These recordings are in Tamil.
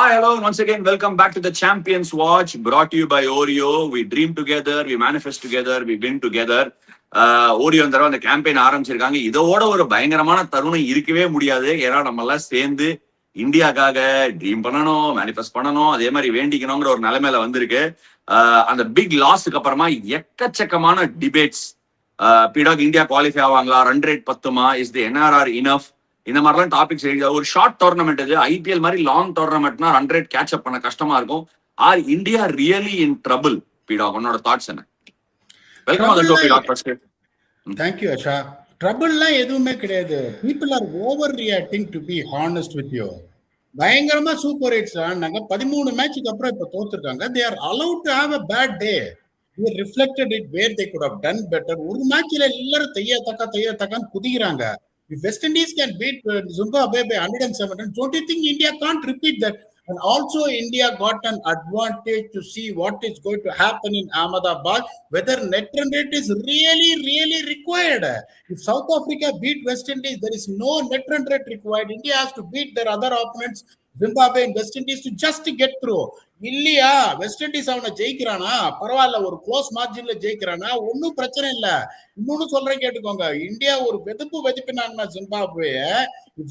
Hi, hello, and once again, welcome back to the Champions Watch, brought to you by Oreo. We dream together, we manifest together, we win together. Oreo தடவை அந்த கேம்பெயின் ஆரம்பிச்சிருக்காங்க. இதோட ஒரு பயங்கரமான தருணம் இருக்கவே முடியாது. ஏன்னா நம்ம எல்லாம் சேர்ந்து இந்தியாக்காக ட்ரீம் பண்ணணும், மேனிஃபெஸ்ட் பண்ணணும், அதே மாதிரி வேண்டிக்கணுங்கிற ஒரு நிலைமையில வந்திருக்கு. அந்த பிக் லாஸுக்கு அப்புறமா எக்கச்சக்கமான டிபேட்ஸ். பிடாக் இந்தியா குவாலிஃபை ஆவாங்களா, ரன் ரேட் பத்துமா, இஸ் தி என்ஆர்ஆர் இனஃப், இந்த மாதிரிலாம் டாபிக்ஸ் எழுதி ஒரு ஷார்ட் டோர்னமெண்ட். இது ஐபிஎல் மாதிரி லாங் டோர்னமெண்ட்னா ரன் ரேட் கேட்ச் அப் பண்ண கஷ்டமா இருக்கும். Are India really in trouble? PDogg, உன்னோட தாட்ஸ் என்ன? Welcome on the show PDogg. First thank you Asha. ட்ரபிள்லாம் எதுவுமே கிடையாது. People are over reacting to be honest with you. பயங்கரமா சூப்பர் ஹிட்ஸ் ஆனாங்க. 13 மேட்சுக்கு அப்புறம் இப்ப தோத்துருக்காங்க. They are allowed to have a bad day. We reflected it where they could have done better. ஒரு மேட்ச்ல எல்லாரும் தைய தக்கான்னு குதிக்கிறாங்க. If West Indies can beat Zimbabwe by 107, don't you think India can't repeat that? And also India got an advantage to see what is going to happen in Ahmedabad, whether net run rate is really required. If South Africa beat West Indies, there is no net run rate required. India has to beat their other opponents, Zimbabwe and West Indies, to just get through. இல்லையா, வெஸ்ட் இண்டீஸ் அவனை ஜெயிக்கிறானா பரவாயில்ல, ஒரு க்ளோஸ் மார்ஜின்ல ஜெயிக்கிறானா ஒன்னும் பிரச்சனை இல்ல. இன்னொன்னு சொல்றேன் கேட்டுக்கோங்க, இந்தியா ஒரு வெதுப்பினாங்கன்னா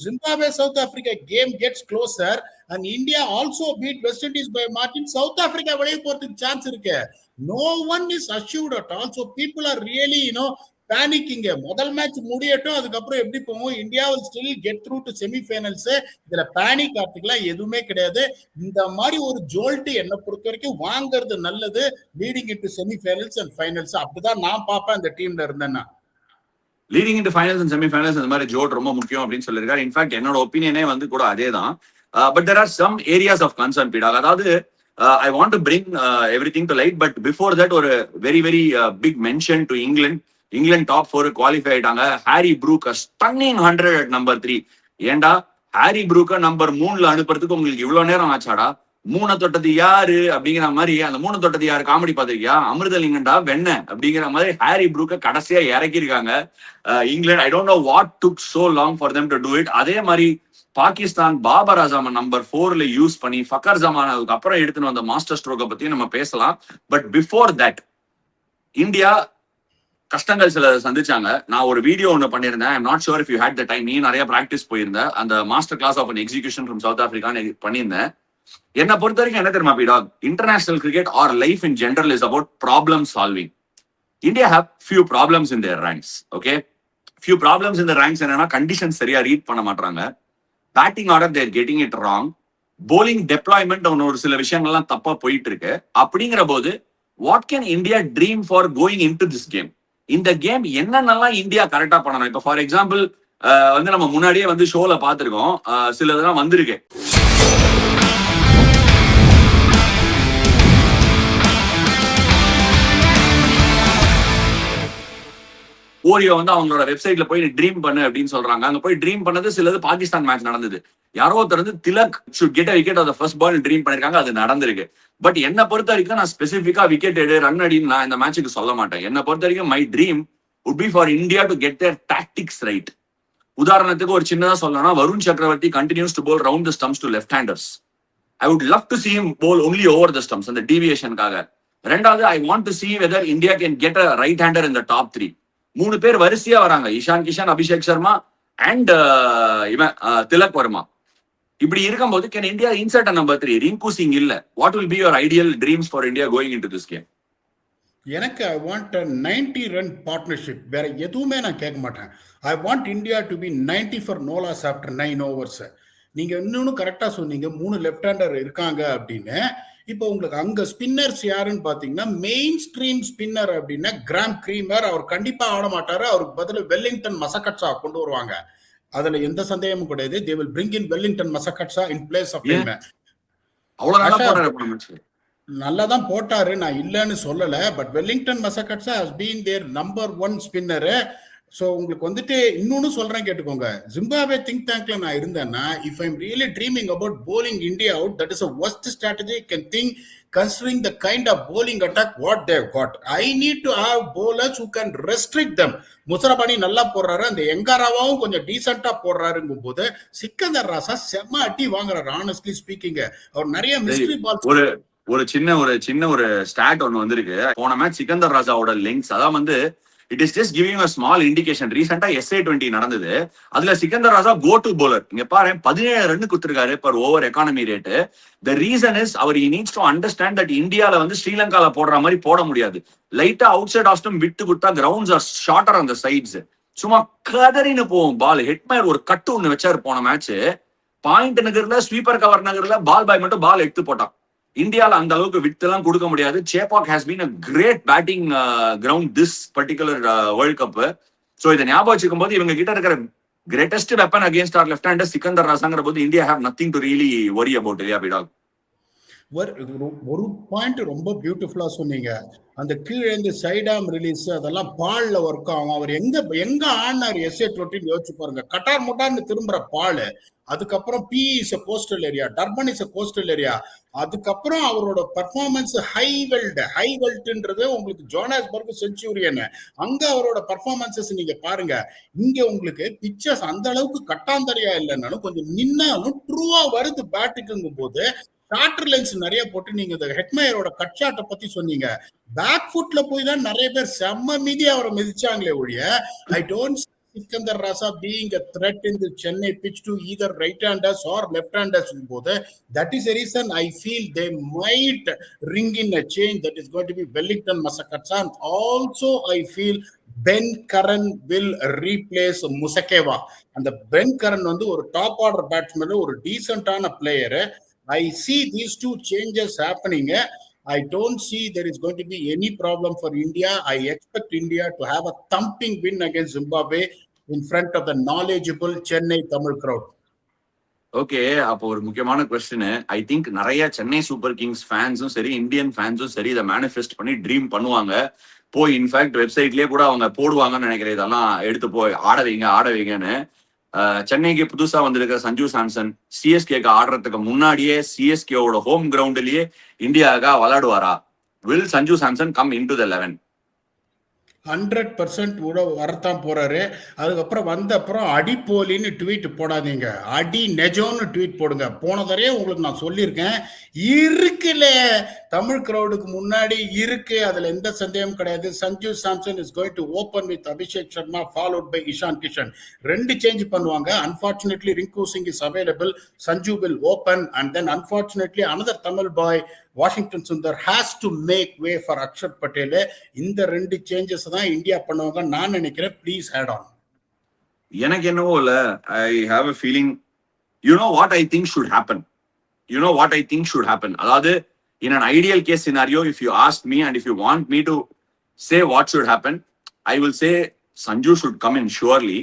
Zimbabwe South Africa game gets closer and India also beat West Indies by margin, South Africa வெளியே போறதுக்கு சான்ஸ் இருக்கு. No one is assured at all. So people are really panicking. முதல் மேட்ச் முடியட்டும், அதுக்கப்புறம் எப்படி போவோம், India will still get through to semi-finals. இதுல பேனிக் ஆர்டிகலாம் எதுவுமே கிடையாது. இந்த மாதிரி ஒரு ஜோல்ட் என்ன பொறுத்த வரைக்கும் வாங்குறது நல்லது, leading into semi-finals and finals. அப்படிதான் நான் பாப்பேன் இந்த டீம்ல இருந்தேன்னா. Leading into finals and semi-finals இந்த மாதிரி ஜோல்ட் ரொம்ப முக்கியம் அப்படின்னு சொல்லியிருக்காரு. இன்ஃபேக்ட் என்னோட ஒப்பீனியனே வந்து கூட அதே தான். But there are some areas of concern, பீடாக். அதாவது I want to bring everything to light, but before that ஒரு very big mention to England. England top 4 qualify ஆயிட்டாங்க. Harry Brook stunning 100 at number 3. ஏண்டா ஹாரி ப்ரூக்க நம்பர் 3ல அனுப்புறதுக்கு உங்களுக்கு இவ்வளவு நேரம் ஆச்சாடா? 3 தொட்டது யாரு அப்படிங்கிற மாதிரி, அந்த 3 தொட்டது யாரு காமெடி பாத்திருக்கியா? அமிர்தலிங்கண்டா வெண்ண அப்படிங்கிற மாதிரி ஹாரி ப்ரூக்க கடைசியா இறக்கிருக்காங்க England. I don't know what took so long for them to do it. அதே மாதிரி பாகிஸ்தான் பாபர் அசாமன் நம்பர் 4ல யூஸ் பண்ணி ஃபக்கர் ஜமான் அதுக்கு அப்புறம் எடுத்துன்னு வந்த மாஸ்டர் ஸ்ட்ரோக்கை பத்தி நம்ம பேசலாம். பட் பிஃபோர் தட் இந்தியா கஷ்டங்கள் சில சந்திச்சாங்க. நான் ஒரு வீடியோ ஒன்று பண்ணியிருந்தேன். I'm not sure if you had the time. நீ நிறைய ப்ராக்டிஸ் போயிருந்தேன். அந்த master class of an execution from South ஆப்பிரிக்கான்னு பண்ணியிருந்தேன். என்னை பொறுத்த வரைக்கும் என்ன தெரியுமா PDogg, international cricket or life in general is about problem solving. India have few problems in their ranks. Okay, few problems in the ranks என்னன்னா, கண்டிஷன் சரியா ரீட் பண்ண மாட்டாங்க, batting order there getting it wrong, bowling deployment ஒரு சில விஷயங்கள்லாம் தப்பா போயிட்டு இருக்கு. அப்படிங்கிற போது what can India dream for going in to this game? இந்த கேம் என்னென்னலாம் இந்தியா கரெக்டா பண்ணணும்? இப்ப ஃபார் எக்ஸாம்பிள் வந்து நம்ம முன்னாடியே வந்து ஷோல பாத்துருக்கோம், சிலதெல்லாம் வந்திருக்கு. ஓரியோ வந்து அவங்களோட வெப்சைட்ல போய் ட்ரீம் பண்ணு அப்படின்னு சொல்றாங்க. அங்க போய் ட்ரீம் பண்ணது சிலது பாகிஸ்தான் மேட்ச் நடந்தது. யாரோ ஒருத்தர் வந்து Tilak should get a wicket on the first ball dream பண்ணிருக்காங்க, அது நடந்திருக்கு. பட் என்ன பொறுத்த வரைக்கும் நான் ஸ்பெசிபிக்கா விக்கெட் எடு ரன் அடின்னு நான் இந்த மேட்சுக்கு சொல்ல மாட்டேன். என்ன பொறுத்த வரைக்கும் my dream would be for India to get their tactics right. உதாரணத்துக்கு ஒரு சின்னதா சொல்லணும்னா, வருண் சக்கரவர்த்தி continues to bowl round the stumps to left handers. I would love to see him bowl only over the stumps அந்த டீவியேஷனுக்காக. ரெண்டாவது, I want to see whether India can get a right hander in the top 3. 3 பேர் வரிசையா வராங்க, இஷான் கிஷன், அபிஷேக் சர்மா அண்ட் திலக் வர்மா. இப்படி இருக்கும்போது can India insert number 3? Rinku Singh இல்ல. What will be your ideal dreams for India going into this game? எனக்கு ஐ வாண்ட் 90 ரன் பார்ட்னர்ஷிப். வேற எதுவுமே நான் கேட்க மாட்டேன். I want India to be 90 for no loss after 9 overs. நீங்க இன்னொன்னு கரெக்டா சொன்னீங்க, 3 லெஃப்ட் ஹேண்டர் இருக்காங்க அப்படின்னு. இப்போ உங்களுக்கு அங்க ஸ்பின்னர்ஸ் யாருன்னு பாத்தீங்கன்னா, மெயின் ஸ்ட்ரீம் ஸ்பின்னர் அப்படின்னா கிராம் கிரீமர். அவர் கண்டிப்பா ஆட மாட்டாரு. அவருக்கு பதில் வெல்லிங்டன் மசகட்ஸா கொண்டு வருவாங்க, அதுல எந்த சந்தேகமும் கிடையாது. they will bring in Wellington Masakadza in place of him. நல்லாதான் போட்டாரு, நான் இல்லன்னு சொல்லல. But Wellington Masakadza has been their number 1 spinner. So உங்களுக்கு வந்துட்டு இன்னொன்னு சொல்றேன் கேட்டுக்கோங்க, ஜிம்பாப்வே திங்க் டேங்க்ல நான் இருந்தேன்னா, if I'm really dreaming about bowling India out, that is a worst strategy can think. considering the kind of bowling attack what they've got. I need to have bowlers who can restrict them. Muzarabani நல்லா போடுறாரு, அந்த எங்காராவும் கொஞ்சம் டீசெண்டா போடுறாருங்கும் போது சிக்கந்தர் ராசா செம்ம அடி வாங்குறாரு. ஆனஸ்ட்லி ஸ்பீக்கிங் அவர் நிறைய மிஸ்ட்ரி பால்ஸ். ஒரு சின்ன ஒரு ஸ்டாட் ஒன்னு வந்திருக்கு. போன மேட்ச் சிக்கந்தர் ராஜாவோட லெங்க்ஸ் அதான் வந்து it is just giving a small indication. ரீசெண்டா SA-20 நடந்தது. அதுல Sikandar Raza go to bowler. இங்க பாரு 17 ரன் கொடுத்திருக்காரு per over economy rate. The reason is அவர் நீட்ஸ் டு அண்டர்ஸ்டாண்ட் தட் இந்தியால வந்து ஸ்ரீலங்கால போடுற மாதிரி போட முடியாது. லைட்டா அவுட் சைட் ஆஸ்டும் விட்டு கொடுத்தா கிரவுண்ட்ஸ் ஆர் ஷார்டர் அந்த சைட்ஸ். சும்மா கதறின்னு போகும் பால். ஹெட்மயர் ஒரு கட்டு ஒண்ணு வச்சாரு போன மேட்ச். பாயிண்ட் நகர்ல ஸ்வீப்பர் கவர் நகர்ல பால் பாய் மட்டும் பால் எடுத்து போட்டான். இந்தியால அந்த அளவுக்கு விட்டு எல்லாம் கொடுக்க முடியாது. Chepauk has been a great batting ground this particular world cup. So இதை ஞாபகம் வச்சுக்கும் போது இவங்க கிட்ட இருக்கிற greatest weapon against our left hander Sikandar ராசாங்கிற போது India have nothing to really worry about இல்லையா பிடாக்? ஒரு பாயிண்ட் ரொம்ப பியூட்டிஃபுல்லா சொன்னீங்க. அந்த கீழே இருந்து சைடாம் ரிலீஸ் அதெல்லாம் பால்ல ஒர்க் ஆகும். அவர் எங்க ஆடினார் SA-20 யோசிச்சு பாருங்க. கட்டார் முட்டார்னு திரும்புற பால். அதுக்கப்புறம் PE is a coastal area, Durban is a coastal area. அதுக்கப்புறம் அவரோட பர்ஃபார்மன்ஸ் ஹை வெல்ட்ன்றது உங்களுக்கு ஜோனாஸ்பர்க் செஞ்சுரியன். அங்க அவரோட பர்ஃபார்மன்சஸ் நீங்க பாருங்க. இங்க உங்களுக்கு பிச்சர்ஸ் அந்த அளவுக்கு கட்டாந்தரையா இல்லைன்னாலும் கொஞ்சம் நின்னாலும் ட்ரூவா வருது பேட்டுக்குங்கும் போது ஷார்டர் லென்ஸ் நிறைய போட்டு நீங்க இந்த ஹெட்மயரோட கட் ஷாட்டை பத்தி சொன்னீங்க. பேக் ஃபுட்ல போய் தான் நிறைய பேர் செம்ம மீதி அவரை மிதிச்சாங்களே ஒழிய I don't Sikandar Raza being a threat in the Chennai pitch to either right-handers or left-handers போது that is the reason I feel they might ring in a change that is going to be Wellington Masakatsan. Also I feel Ben Curran will replace Musakewa. அந்த Ben Curran வந்து ஒரு டாப் ஆர்டர் பேட்ஸ்மேன், ஒரு டீசென்டான player. I see these two changes happening. I don't see there is going to be any problem for India. I expect India to have a thumping win against Zimbabwe in front of the knowledgeable Chennai Tamil crowd. Okay, அப்போ ஒரு முக்கியமான கொஸ்டின். ஐ திங்க் நிறைய சென்னை சூப்பர் கிங்ஸ் ஃபேன்ஸும் சரி இந்தியன் ஃபேன்ஸும் சரி இதை மேனிஃபெஸ்ட் பண்ணி ட்ரீம் பண்ணுவாங்க. போய் இன்ஃபேக்ட் வெப்சைட்லயே கூட அவங்க போடுவாங்கன்னு நினைக்கிறேன். இதெல்லாம் எடுத்து போய் ஆட வைங்கன்னு. சென்னைக்கு புதுசா வந்திருக்கிற சஞ்சு சாம்சன் சிஎஸ்கேக்கு ஆடுறதுக்கு முன்னாடியே சிஎஸ்கேவோட ஹோம் கிரவுண்ட்லயே இந்தியாவுக்காக விளையாடுவாரா? Will Sanju Samson come in to the 11? 100% கூட வரத்தான் போறாரு. அதுக்கப்புறம் வந்த அப்புறம் அடி போலின்னு ட்வீட் போடாதீங்க, அடி நெஜம்னு ட்வீட் போடுங்க. போன தடவை உங்களுக்கு நான் சொல்லியிருக்கேன், இருக்குல்ல தமிழ் கிரௌடுக்கு முன்னாடி இருக்கு, அதுல எந்த சந்தேகம் கிடையாது. Sanju Samson is going to open with Abhishek Sharma followed by Ishan Kishan. 2 change பண்ணுவாங்க. Unfortunately Rinku Singh is available, Sanju will open and then unfortunately another Tamil boy Washington Sundar has to make way for Axar Patel. இந்த 2 சேஞ்சஸ் தான் இந்தியா பண்ணுவாங்க நான் நினைக்கிறேன். Please add on. எனக்கு என்னவோ இல்ல, I have a feeling, you know what I think should happen. அதாவது in an ideal case scenario, if you ask me and if you want me to say what should happen, I will say Sanju should come in surely.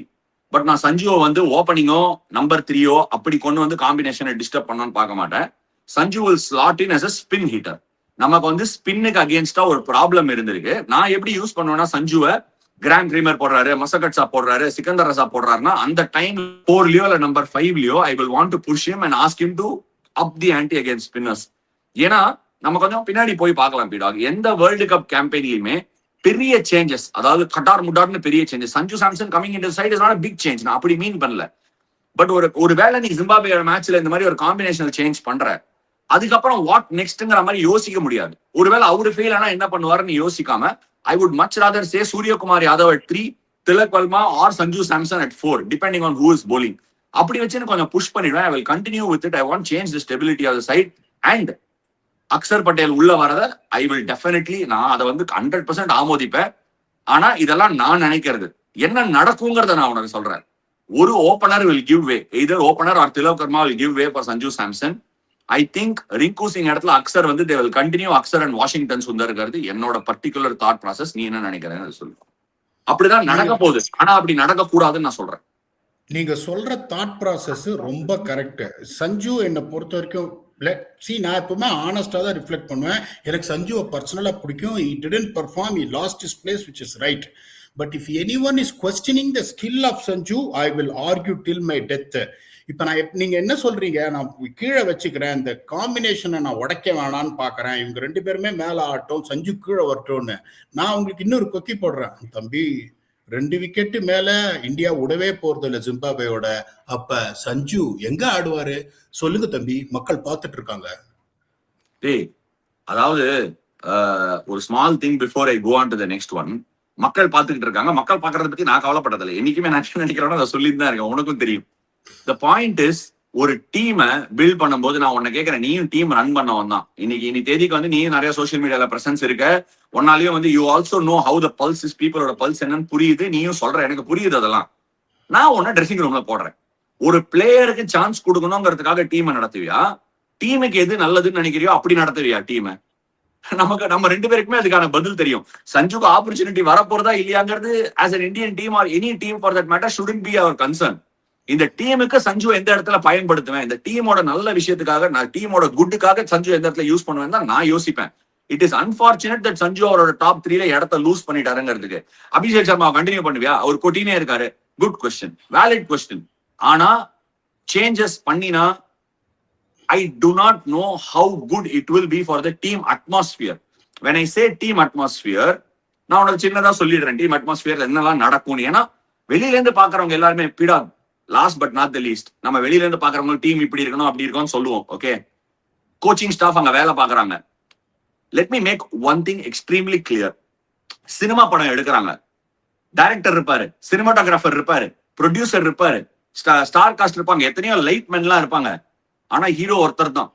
But நான் சஞ்சுவை வந்து ஓப்பனிங்கோ நம்பர் 3ஓ அப்படி கொண்டு வந்து காம்பினேஷனை டிஸ்டர்ப் பண்ணணும்னு பார்க்க மாட்டேன். Sanju will slot in as a spin hitter. நமக்கு வந்து ஸ்பின்னுக்கு அகேன்ஸ்டா ஒரு ப்ராப்ளம் இருந்திருக்கு. நான் எப்படி யூஸ் பண்ணுவேன்னா, சஞ்சுவை கிராண்ட் கிரீமர் போடுறாரு, மசகட்ஸா போடுறாரு, சிக்கந்தர் ரசா போடுறாருன்னா அந்த டைம் 4லயோ இல்ல நம்பர் 5லயோ I will want to push him and ask him to up the ante against spinners. ஏன்னா நம்ம கொஞ்சம் பின்னாடி போய் பார்க்கலாம் பீடாக். எந்த வேர்ல்டு கப் கேம்பெயின்லயுமே பெரிய சேஞ்சஸ், அதாவது கட்டார் முட்டார்னு பெரிய changes, Sanju Samson coming in to side is not a big change. நான் அப்படி மீன் பண்ணல. பட் ஒரு வேளை நீ ஜிம்பாப்வே மேட்ச்ல இந்த மாதிரி ஒரு காம்பினேஷனல் சேஞ்ச் பண்ற, அதுக்கப்புறம் வாட் நெக்ஸ்ட்ங்கிற மாதிரி யோசிக்க முடியாது. ஒருவேளை அவரு ஃபெயில் ஆனா என்ன பண்ணுவாருன்னு யோசிக்காம I would much rather say Suryakumar Yadav at 3, Tilak Varma or Sanju Samson at 4, depending on who is bowling. அப்படி வச்சு கொஞ்சம் புஷ் பண்ணிடுவேன். I will continue with it. I want change the stability of the side and Axar Patel உள்ள வரத ஐ வில் டெஃபினெட்லி நான் அதை வந்து 100% ஆமோதிப்பேன். ஆனா இதெல்லாம் நான் நினைக்கிறது என்ன நடக்குங்கிறத நான் உனக்கு சொல்றேன். ஒரு opener will give way, either opener or Tilak Varma will give way for Sanju Samson. I think Rinku Singh இடத்துல அக்ஷர் வந்து they will continue Axar and Washington சுந்தர்ங்கிறது என்னோட பர்டிகுலர் தாட் ப்ராசஸ். நீ என்ன நினைக்கிறேன்னு சொல்லு. அப்படிதான் நடக்க போகுது, ஆனா அப்படி நடக்க கூடாதுன்னு நான் சொல்றேன். நீங்க சொல்ற தாட் ப்ராசஸ் ரொம்ப கரெக்ட். சஞ்சு என்னை பொறுத்த வரைக்கும் நான் எப்பவுமே ஆனஸ்டா தான் ரிஃப்ளெக்ட் பண்ணுவேன். எனக்கு சஞ்சுவை பர்சனலா பிடிக்கும். he didn't perform, he lost his place, which is right. But if anyone is questioning the skill of Sanju, I will argue till my death. இப்ப நீங்க என்ன சொல்றீங்க, நான் கீழே வச்சுக்கிறேன், இந்த காம்பினேஷனை நான் உடைக்க வேணான்னு பாக்குறேன், இவங்க 2 பேருமே மேல ஆட்டும், சஞ்சு கீழே வரட்டும்னு. நான் உங்களுக்கு இன்னொரு கொக்கி போடுறேன், தம்பி 2 விக்கெட்டு மேல இந்தியா விடவே போறது இல்ல ஜிம்பாப்வேயோட. அப்ப சஞ்சு எங்க ஆடுவாரு சொல்லுங்க தம்பி, மக்கள் பார்த்துட்டு இருக்காங்க. அதாவது ஒரு small thing before I go on to the next one. மக்கள் பார்த்துக்கிட்டு இருக்காங்க. மக்கள் பார்க்கறத பத்தி நான் கவலைப்பட்டதில்லை. என்னைக்குமே நான் நினைக்கிறேன், அதை சொல்லிட்டு தான் இருக்கேன். உனக்கும் தெரியும். த பாயிண்ட் இஸ், ஒரு டீமை பில்ட் பண்ணும்போது நான் உன்னை கேட்கறேன், நீயும் டீம் ரன் பண்ணவன் தான். இன்னைக்கு தேதிக்கு வந்து நீயும் நிறைய சோசியல் மீடியால பிரசன்ஸ் இருக்க. ஒன்னாலையும் வந்து you also know how the pulse is, பீப்புளோட பல்ஸ் என்னன்னு புரியுது. நீயும் சொல்ற, எனக்கு புரியுது. அதெல்லாம் நான் உன்ன ட்ரெஸ்ஸிங் ரூம்ல போடுறேன். ஒரு பிளேயருக்கு சான்ஸ் கொடுக்கணுங்கிறதுக்காக டீமை நடத்துவியா? டீமுக்கு எது நல்லதுன்னு நினைக்கிறியோ அப்படி நடத்துவியா டீமை? நம்ம 2 பேருக்குமே அதுக்கான பதில் தெரியும். சஞ்சுக்கு ஆப்பர்ச்சுனிட்டி வரப்போறதா இல்லையாங்கிறது as an Indian team or any team for that matter shouldn't be our concern. இந்த டீமுக்கு சஞ்சு எந்த இடத்துல பயன்படுத்துவேன், இந்த டீமோட நல்ல விஷயத்துக்காக, நான் டீமோட குட்டுக்காக சஞ்சு எந்த இடத்துல யூஸ் பண்ணுவேன் தான் நான் யோசிப்பேன். It is unfortunate that Sanju அவரோட டாப் 3ல இடத்த லூஸ் பண்ணிட்டாருங்கிறதுக்கு. அபிஷேக் சர்மா கண்டினியூ பண்ணுவியா? அவர் கொட்டினே இருக்காரு. Good question, valid question. ஆனா சேஞ்சஸ் பண்ணினா I do not know how good it will be for the team atmosphere. When I say team atmosphere, நான் உனக்கு சின்னதா சொல்லிடுறேன் டீம் அட்மாஸ்பியர்ல என்னெல்லாம் நடக்கும்னு. ஏன்னா வெளியில இருந்து பாக்குறவங்க எல்லாருமே பிடா, last but not the least, நம்ம வெளியில இருந்து பாக்குறவங்க டீம் இப்படி இருக்கணும் அப்படி இருக்கும்னு சொல்லுவோம். ஓகே, கோச்சிங் ஸ்டாஃப் அங்க வேலை பாக்குறாங்க. Let me make one thing extremely clear. Cinema படம் எடுக்கிறாங்க, டைரக்டர் இருப்பாரு, சினிமாட்டோகிராஃபர் இருப்பாரு, ப்ரொடியூசர் இருப்பாரு, ஸ்டார் காஸ்ட் இருப்பாங்க, எத்தனையோ லைட் மென்லாம் இருப்பாங்க. ஆனா ஹீரோ ஒருத்தர் தான்.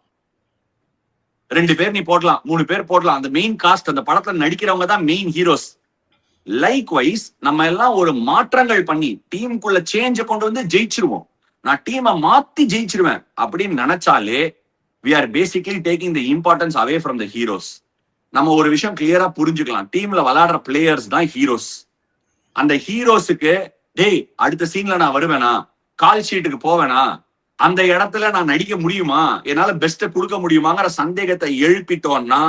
2 பேர் நீ போடலாம், 3 பேர் போடலாம். அந்த மெயின் காஸ்ட், அந்த படத்துல நடிக்கிறவங்க தான் மெயின் ஹீரோஸ். லைக் வைஸ் நம்ம எல்லாம் ஒரு மாற்றங்கள் பண்ணி டீமுக்குள்ள சேஞ்ச கொண்டு வந்து ஜெயிச்சிருவோம். நான் டீமை மாத்தி ஜெயிச்சிருவேன் அப்படின்னு நினைச்சாலே we are basically taking the importance away from the heroes. நம்ம ஒரு விஷயம் கிளியரா புரிஞ்சுக்கலாம், டீம்ல விளையாடுற பிளேயர்ஸ் தான் ஹீரோஸ். அந்த ஹீரோஸுக்கு டேய் அடுத்த சீன்ல நான் வருவேனா, கால் ஷீட்டுக்கு போவேனா, அந்த இடத்துல நான் நடிக்க முடியுமா, என்னால பெஸ்ட கொடுக்க முடியுமாங்கிற சந்தேகத்தை எழுப்பிட்டோம்னா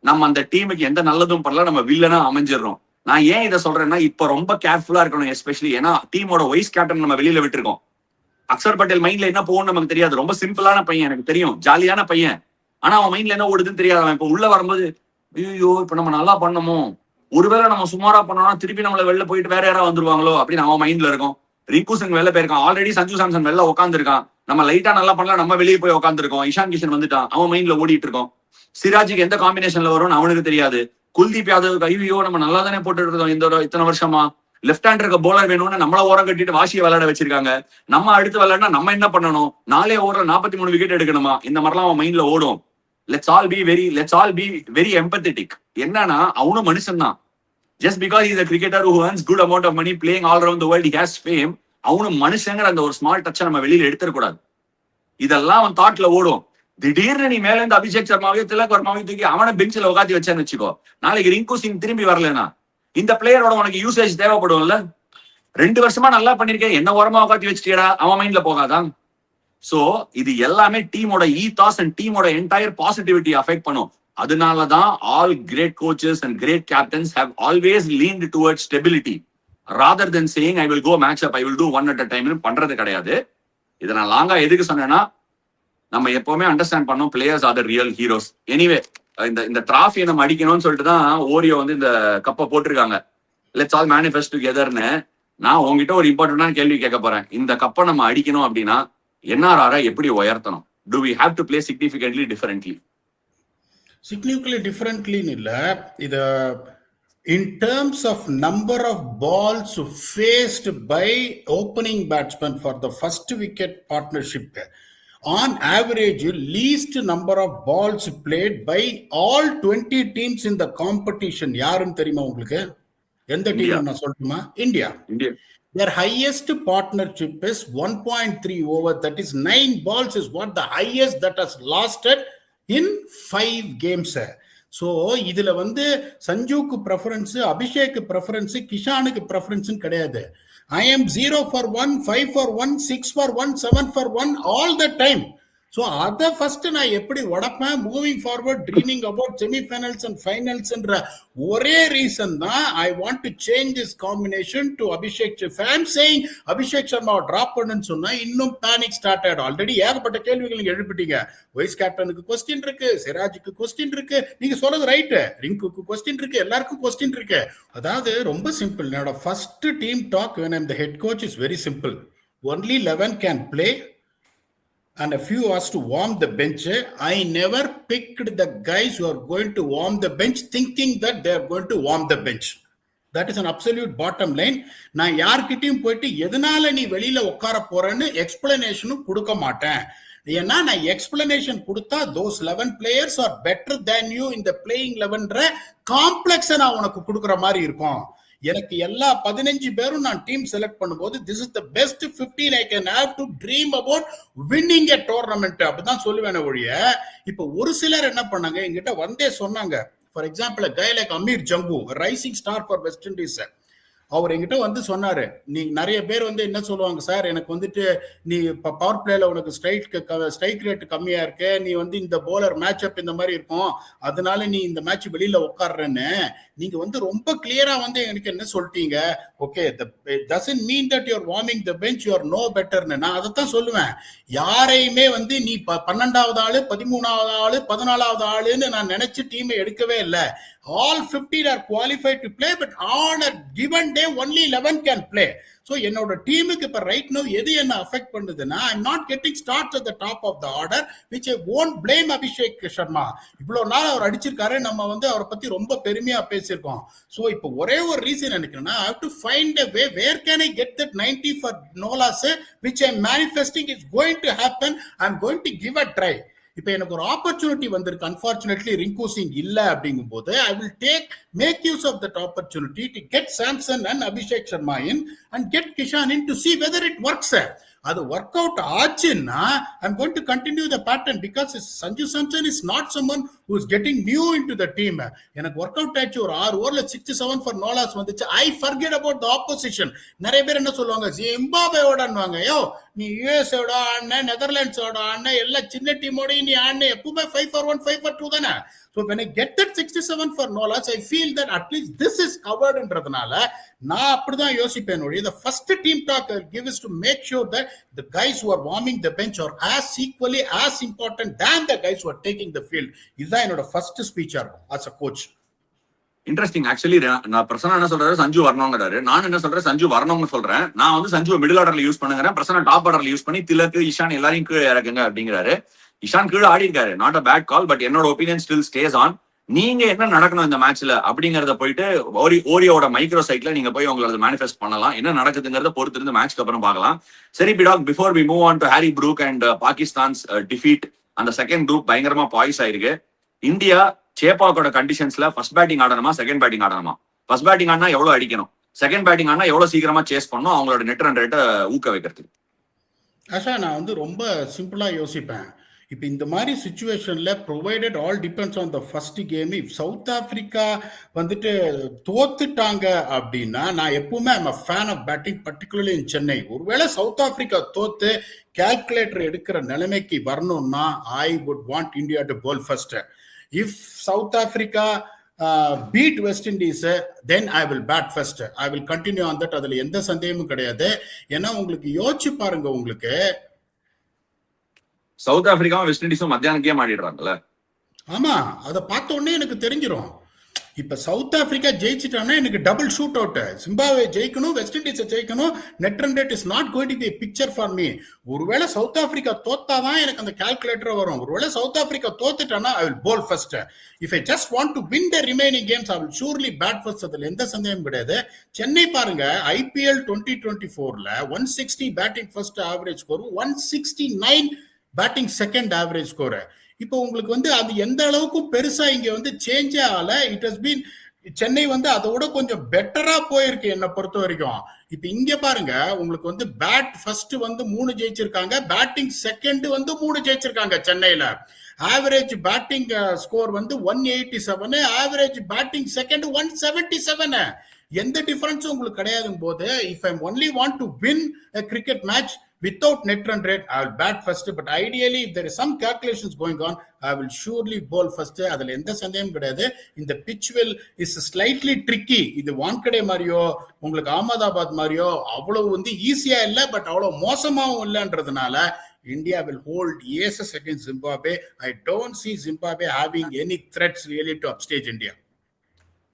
நம்ம அந்த டீமுக்கு எந்த நல்லதும் பண்ணல, நம்ம வில்லனா அமைஞ்சிடறோம். நான் ஏன் இதை சொல்றேன்னா, இப்ப ரொம்ப கேர்ஃபுல்லா இருக்கணும். எஸ்பெஷலி ஏன்னா டீமோட வைஸ் கேப்டன் நம்ம வெளியில விட்டுருக்கோம். அக்ஷர் பட்டேல் மைண்ட்ல என்ன போகும்னு நமக்கு தெரியாது. ரொம்ப சிம்பிளான பையன், எனக்கு தெரியும், ஜாலியான பையன். ஆனா அவன் மைண்ட்ல என்ன ஓடுதுன்னு தெரியாது. அவன் இப்ப உள்ள வரும்போது ஐயோ இப்ப நம்ம நல்லா பண்ணமோ, ஒருவேளை நம்ம சுமாரா பண்ணோம்னா திருப்பி நம்மள வெளில போயிட்டு வேற யாராவது வந்துருவாங்களோ அப்படின்னு அவன் மைண்ட்ல இருக்கும். ரிங்கு சிங் வெளில போயிருக்கான், ஆல்ரெடி சஞ்சு சாம்சன் வெளில உட்காந்துருக்கான், நம்ம லைட்டா நல்லா பண்ணலாம், நம்ம வெளியே போய் உட்காந்துருக்கோம். இஷான் கிஷன் வந்துட்டான், அவன் மைண்ட்ல ஓடிட்டு இருக்கோம். சிராஜுக்கு எந்த காம்பினேஷன்ல வரும்னு அவனுக்கு தெரியாது. குல்தீப் யாதவ் ஐயோ நம்ம நல்லா தானே போட்டு இருக்கோம் இத்தனை வருஷமா, லெஃப்ட் ஹேண்டருக்கு போலர் வேணும்னு நம்மள ஓரம் கட்டிட்டு வாசியை விளையாட வச்சிருக்காங்க. நம்ம அடுத்து விளையாடினா நம்ம என்ன பண்ணணும், 4 ஓவர்ல 43 விக்கெட் எடுக்கணுமா, இந்த மாதிரிலாம் அவன் மைண்ட்ல ஓடும். Let's all be very empathetic. என்னன்னா அவனும் மனுஷன் தான். Just because he is a cricketer who earns good amount of money playing all around the world, he has fame. அவனும் மனுஷங்கிற அந்த ஒரு ஸ்மால் டச்சை நம்ம வெளியில எடுத்துடக்கூடாது. இதெல்லாம் அவன் தாட்ல ஓடும். திடீர்னு நீ மேல இருந்து அபிஷேக் சர்மாவையோ திலக் வர்மாவையும் தூக்கி அவனை பெஞ்சில உட்காந்து வச்சேன்னு வச்சுக்கோ, நாளைக்கு ரிங்கு சிங் திரும்பி வரலனா இந்த பிளேயரோட உனக்கு யூசேஜ் தேவைப்படும்ல. 2 வருஷமா நல்லா பண்ணிருக்கேன், என்ன ஓரமா உட்காந்து வச்சுட்டியடா, அவன் மைண்ட்ல போகாதான். சோ இது எல்லாமே டீமோட ஈதாஸ் அண்ட் டீமோட என்டையர் பாசிட்டிவிட்டி அஃபெக்ட் பண்ணும். அதனாலதான் all great coaches and great captains have always leaned towards stability rather than saying I will go match up, I will do one at a time பண்றது கிடையாது. இதை நான் லாங்கா எதுக்கு சொன்னேன்னா, நம்ம எப்பவுமே அண்டர்ஸ்டாண்ட் பண்ணோம் players R the real heroes. Anyway இந்த டிராஃபியை நம்ம அடிக்கணும்னு சொல்லிட்டு தான் ஓரியோ வந்து இந்த கப்பை போட்டிருக்காங்க, லெட்ஸ் ஆல் மேனிஃபெஸ்ட் டுகெதர்னு. நான் உங்ககிட்ட ஒரு இம்பார்ட்டன்டான கேள்வி கேட்க போறேன். இந்த கப்பை நம்ம அடிக்கணும் அப்படின்னா என்ஆர்ஆரை எப்படி உயர்த்தணும்? Do we have to play significantly differently? Significantly differently இல்ல, இது in terms of number of balls faced by opening batsmen for the first wicket partnership, on average least number of balls played by all 20 teams in the competition யாருன்னு தெரியுமா உங்களுக்கு? எந்த டீம் நான் சொல்லட்டுமா? India. Their highest partnership is 1.3 over, that is 9 balls is what the highest that has lasted in 5 games. So இதுல வந்து சஞ்சுக்கு ப்ரெஃபரன்ஸ், அபிஷேக் ப்ரெஃபரன்ஸ், கிஷானுக்கு ப்ரெஃபரன்ஸ் கிடையாது. I am 0 for 1, 5 for 1, 6 for 1, 7 for 1 all the time. So அதை ஃபர்ஸ்ட் நான் எப்படி உடப்பேன் moving forward dreaming about semifinals and ஃபைனல்ஸ்ன்ற ஒரே ரீசன் தான் I want to change this combination to Abhishek. If I am saying Abhishek சர்மாவை டிராப் பண்ணுன்னு சொன்னா இன்னும் பேனிக் ஸ்டார்ட் ஆயிடும். ஆல்ரெடி ஏகப்பட்ட கேள்விகள் நீங்க எழுப்பிட்டீங்க. வைஸ் கேப்டனுக்கு கொஸ்டின் இருக்கு, சிராஜுக்கு கொஸ்டின் இருக்கு, நீங்க சொல்றது ரைட்டு, ரிங்குக்கு கொஸ்டின் இருக்கு, எல்லாருக்கும் கொஸ்டின் இருக்கு. அதாவது ரொம்ப சிம்பிள். என்னோட first team talk when I'm the head coach is very simple. Only 11 can play and a few has to warm the bench. I never picked the guys who are going to warm the bench thinking that they are going to warm the bench. That is an absolute bottom line. நான் யார்கிட்டயும் போயிட்டு எதனால நீ வெளியில உட்கார போறேன்னு எக்ஸ்பிளனேஷனும் கொடுக்க மாட்டேன். ஏன்னா நான் எக்ஸ்பிளனேஷன் கொடுத்தா those 11 players are better than you in the playing 11ன்ற காம்ப்ளெக்ஸை நான் உனக்கு கொடுக்குற மாதிரி இருக்கும். எனக்கு எல்லா 15 பேரும் நான் டீம் செலக்ட் பண்ணும்போது this is the best 15 I can have to dream about winning a tournament அப்படிதான் சொல்லுவேன் ஒழிய. இப்போ ஒரு சிலர் என்ன பண்ணாங்க, என்கிட்ட வந்தே சொன்னாங்க. For example guy like Amir Jangoo, rising star for West Indies. அவர் என்கிட்ட வந்து சொன்னாரு, நீ நிறைய பேர் வந்து என்ன சொல்லுவாங்க சார், எனக்கு வந்துட்டு நீ பவர் பிளேல உனக்கு ஸ்ட்ரைக் ரேட் கம்மியா இருக்கு, நீ வந்து இந்த போலர் மேட்ச் அப் இந்த மாதிரி இருக்கும், அதனால நீ இந்த மேட்ச் வெளியில உட்கார்றன்னு நீங்க வந்து ரொம்ப கிளியரா வந்து எனக்கு என்ன சொல்லிட்டீங்க. Okay, doesn't mean that you are warming the bench, you are no betterன்னு. நான் அதைத்தான் சொல்லுவேன். யாரையுமே வந்து நீ 12வது ஆளு, 13வது ஆளு, 14வது ஆளுன்னு நான் நினைச்சு டீமை எடுக்கவே இல்லை. All 15 are qualified to play, but on a given day only 11 can play. So என்னோட டீமுக்கு இப்ப ரைட் நோ எது என்ன அஃபெக்ட் பண்ணுதுன்னா, I'm not getting starts at the top of the order, which I won't blame Abhishek Sharma. இவ்வளவு நாள் அவர் அடிச்சிருக்காரு, நம்ம வந்து அவரை பத்தி ரொம்ப பெருமையா பேசியிருக்கோம். சோ இப்போ ஒரே ஒரு ரீசன் நினைக்கிறேன்னா, I have to find a way, where can I get that 90 for Nolas, which I'm manifesting is going to happen. I'm going to give a try. இப்ப எனக்கு ஒரு ஆப்பர்ச்சுனிட்டி வந்திருக்கு. அன்பார்ச்சுனேட்லி ரிங்கு சிங் இல்ல அப்படிங்கும் போது I will make use of that opportunity to get Samson and Abhishek Sharma in and get Kishan in to see whether it works. அது ஒர்க் அவுட் ஆச்சுன்னா I'm going to continue the pattern because Sanju Samson is not someone who is getting new into the team. எனக்கு ஒர்க் அவுட் ஆச்சு, ஒரு 6 ஓவர்ல 67 for Nolas வந்துச்சு. I forget about the opposition. நிறைய பேர் என்ன சொல்லுவாங்க, ஜிம்பாப்வேயோடன்னுவாங்க. யோ நீ யூஎஸோட ஆடின, நெதர்லாண்ட்ஸோட ஆடின, எல்லா சின்ன டீமோட நீ ஆடின, எப்பவுமே 5 for 1 5 for 2 தானே. So when I get that 67 for Nolas, I feel that at least this is covered என்றதுனால நான் அப்படிதான் யோசிப்பேன். The first team talk I'll give is to make sure that the guys who are warming the bench are as equally as important than the guys who are taking the field. இதுதான் என்னோட ஃபர்ஸ்ட் ஸ்பீச்சா இருக்கும் as a coach. Interesting. Actually நான் பிரசன்னா என்ன சொல்றாரு, சஞ்சு வரணுங்கிறாரு. நான் என்ன சொல்றேன், சஞ்சு வரணும்னு சொல்றேன். நான் வந்து சஞ்சு மிடில் ஆர்டர்ல யூஸ் பண்ணுங்கிறேன், பிரசன்னா டாப் ஆர்டர்ல யூஸ் பண்ணி திலக்கு இஷான் எல்லாரையும் கீழே இறக்குங்க அப்படிங்கிறாரு. இஷான் கீழே ஆடி இருக்காரு, not a bad call, but என்னோட ஒப்பீனியன் ஸ்டில் ஸ்டேஸ் ஆன். நீங்க என்ன நடக்கணும் இந்த மேட்ச்ல அப்படிங்கறத போயிட்டு ஓரியோட மைக்ரோ சைட்ல நீங்க போய் உங்களோட மேனிஃபெஸ்ட் பண்ணலாம். என்ன நடக்குதுங்கிறத பொறுத்து இருந்து மேட்ச்க்கு அப்புறம் பார்க்கலாம். சரி PDogg, before we move on to Harry Brook and Pakistan's defeat, அந்த செகண்ட் குரூப் பயங்கரமா பாய்ஸ் ஆயிருக்கு. இந்தியா சேப்பாக்கோட கண்டிஷன்ஸ்ல ஃபர்ஸ்ட் பேட்டிங் ஆடணுமா, செகண்ட் பேட்டிங் ஆடணுமா? ஃபர்ஸ்ட் பேட்டிங் ஆடினா எவ்வளவு அடிக்கணும், செகண்ட் பேட்டிங் ஆடினா எவ்வளவு சீக்கிரமா சேஸ் பண்ணணும் அவங்களோட நெட் ரன் ரேட்டை ஊக்க வைக்கிறதுக்கு? ஆஷா, நான் வந்து ரொம்ப சிம்பிளா யோசிப்பேன். இப்போ இந்த மாதிரி சுச்சுவேஷன்ல provided all depends on the first game. If South Africa வந்துட்டு தோத்துட்டாங்க அப்படின்னா, நான் எப்பவுமே I'm a fan of batting, particularly in Chennai. ஒருவேளை சவுத் ஆப்பிரிக்கா தோத்து கால்குலேட்டர் எடுக்கிற நிலைமைக்கு வரணும்னா I would want India to bowl first. If South Africa beat West Indies, then I will bat first. I will continue on that. அதுல எந்த சந்தேகமும் கிடையாது. ஏன்னா உங்களுக்கு யோசிச்சு பாருங்க, உங்களுக்கு சவுத் ஆப்பிரிக்காவும் வெஸ்ட் இண்டீஸும் மத்தியானம் கேம் ஆடிடுறாங்கல்ல. ஆமா, அதை பார்த்த உடனே எனக்கு தெரிஞ்சிடும். இப்ப சவுத் ஆப்பிரிக்கா ஜெயிச்சிட்டாங்கன்னா எனக்கு டபுள் ஷூட் அவுட். ஜிம்பாப்வே ஜெயிக்கணும், வெஸ்ட் இண்டீஸ் ஜெயிக்கணும். Net run rate is not going to be picture for me. ஒருவேளை சவுத் ஆப்பிரிக்கா தோத்தாதான் எனக்கு அந்த கால்குலேட்டர் வரும். ஒருவேளை சவுத் ஆப்பிரிக்கா தோத்துட்டானா I will bowl first. If I just want to win the remaining games I will surely bat first. அதுல எந்த சந்தேகமும் கிடையாது. சென்னை பாருங்க, IPL 2024ல 160 batting first average score, 169 batting second average score. இப்போ உங்களுக்கு வந்து அது எந்த அளவுக்கு பெருசா இங்க வந்து சேஞ்ச் ஆகல. இட் ஹஸ் பீன், சென்னை வந்து அதோட கொஞ்சம் பெட்டரா போயிருக்கு என்னை பொறுத்த வரைக்கும். இப்ப இங்க பாருங்க, உங்களுக்கு வந்து பேட் ஃபர்ஸ்ட் வந்து 3 ஜெயிச்சிருக்காங்க, பேட்டிங் செகண்ட் வந்து 3 ஜெயிச்சிருக்காங்க சென்னையில. ஆவரேஜ் பேட்டிங் ஸ்கோர் வந்து 187, ஆவரேஜ் பேட்டிங் செகண்ட் 177. எந்த டிஃபரன்ஸும் உங்களுக்கு கிடையாதும் போது, if I only want to win a cricket match without net run rate, I will bat first. But ideally, if there is some calculations going on, I will surely bowl first. அதில் எந்த சந்தேகம் கிடையாது. இந்த pitch will is slightly tricky. இது வான்கடே மாதிரியோ உங்களுக்கு அகமதாபாத் மாதிரியோ அவ்வளவு வந்து ஈஸியா இல்லை, பட் அவ்வளவு மோசமாகவும் இல்லைன்றதுனால India will hold aces against Zimbabwe. I don't see Zimbabwe having any threats really to upstage India.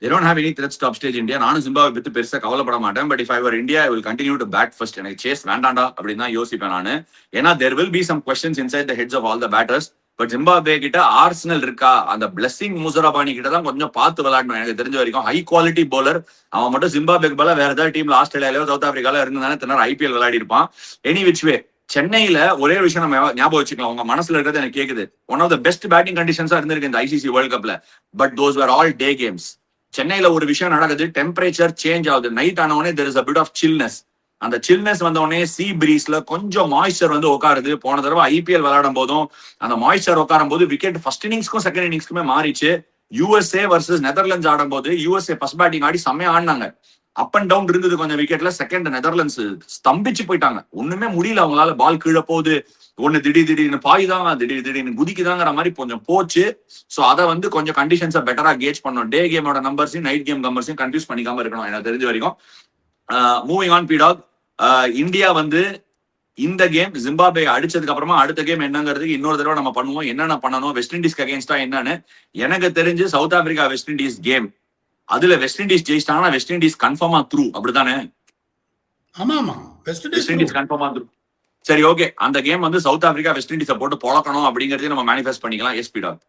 They don't have any threats to upstage India. நானும் ஜிம்பாப்வே பத்தி பெருசா கவலைப்பட மாட்டேன். But if I were India I will continue to bat first. எனக்கு சேஸ் வேண்டாண்டா அப்படின்னு தான் யோசிப்பேன் நான். ஏன்னா there will be some questions inside the heads of all the batters. But Zimbabwe கிட்ட ஆர்சனல் இருக்கா, அந்த பிளஸிங் முசராபானி கிட்ட தான் கொஞ்சம் பார்த்து விளையாடணும். எனக்கு தெரிஞ்ச வரைக்கும் ஹை குவாலிட்டி பவுலர் அவன் மட்டும் ஜிம்பாப்வேக்கு போல வேற ஏதாவது டீம்ல ஆஸ்திரேலியாலயோ சவுத் ஆப்பிரிக்கால இருந்தானே தன்னார் ஐபிஎல் விளையாடி இருப்பான். எனி விச் வே சென்னையில ஒரே விஷயம் நம்ம ஞாபகம் வச்சுக்கலாம், உங்க மனசுல இருக்கிறது எனக்கு கேக்குது. One of the best batting கண்டிஷன்ஸா இருந்திருக்கு இந்த ஐசிசி வேர்ல்ட் கப்ல. But those were all day games. சென்னையில ஒரு விஷயம் நடக்குது, டெம்பரேச்சர் சேஞ்ச் ஆகுது. நைட் ஆனவொடனே there is a bit of chillness. அந்த சில்னஸ் வந்தவொடனே சி பிரீஸ்ல கொஞ்சம் மாய்ஸ்சர் வந்து உட்காருது. போன தடவை ஐபிஎல் விளையாடும் போதும் அந்த மாய்ஸ்சர் உட்காரும் போது விக்கெட் ஃபர்ஸ்ட் இன்னிங்ஸ்க்கும் செகண்ட் இன்னிங்ஸ்க்குமே மாறிச்சு. யூஎஸ்ஏ வர்சஸ் நெதர்லாண்ட்ஸ் ஆடும் போது யூஎஸ்ஏ ஃபர்ஸ்ட் பேட்டிங் ஆடி செம்மையா ஆடினாங்க. அப் அண்ட் டவுன் இருந்தது கொஞ்சம் விக்கெட்ல. செகண்ட் நெதர்லாண்ட்ஸ் ஸ்தம்பிச்சு போயிட்டாங்க. ஒண்ணுமே முடியல அவங்களால. பால் கீழே போகுது, ஒண்ணு திடீர்னு பாய்தாங்க, திடீர்னு குதிக்குதாங்கிற மாதிரி கொஞ்சம் போச்சு. சோ அதை வந்து கொஞ்சம் கண்டிஷன்ஸை பெட்டரா கேஜ் பண்ணணும். டே கேமோட நம்பர்ஸையும் நைட் கேம் நம்பர்ஸையும் கன்ஃபியூஸ் பண்ணிக்காம இருக்கணும் எனக்கு தெரிஞ்ச வரைக்கும். மூவிங் ஆன் பீடாக், இந்தியா வந்து இந்த கேம் ஜிம்பாப்வே அடிச்சதுக்கு அப்புறமா அடுத்த கேம் என்னங்கிறதுக்கு இன்னொரு தடவை நம்ம பண்ணுவோம். என்னென்ன பண்ணணும், வெஸ்ட் இண்டீஸ்க்கு அகேன்ஸ்டா என்னன்னு. எனக்கு தெரிஞ்சு south Africa west Indies game, அதுல வெஸ்ட் இண்டீஸ் ஜெயிச்சிட்டாங்கன்னா வெஸ்ட் இண்டீஸ் கன்ஃபார்மா த்ரூ, அப்படித்தானே? ஆமா ஆமா, வெஸ்ட் இண்டீஸ் கன்ஃபார்மா த்ரூ. சரி, ஓகே. அந்த கேம் வந்து சவுத் ஆப்பிரிக்கா வெஸ்ட் இண்டீஸை போட்டு பொழக்கணும் அப்படிங்கறதையும் நம்ம மேனிஃபெஸ்ட் பண்ணிக்கலாம். எஸ் பீடாக்,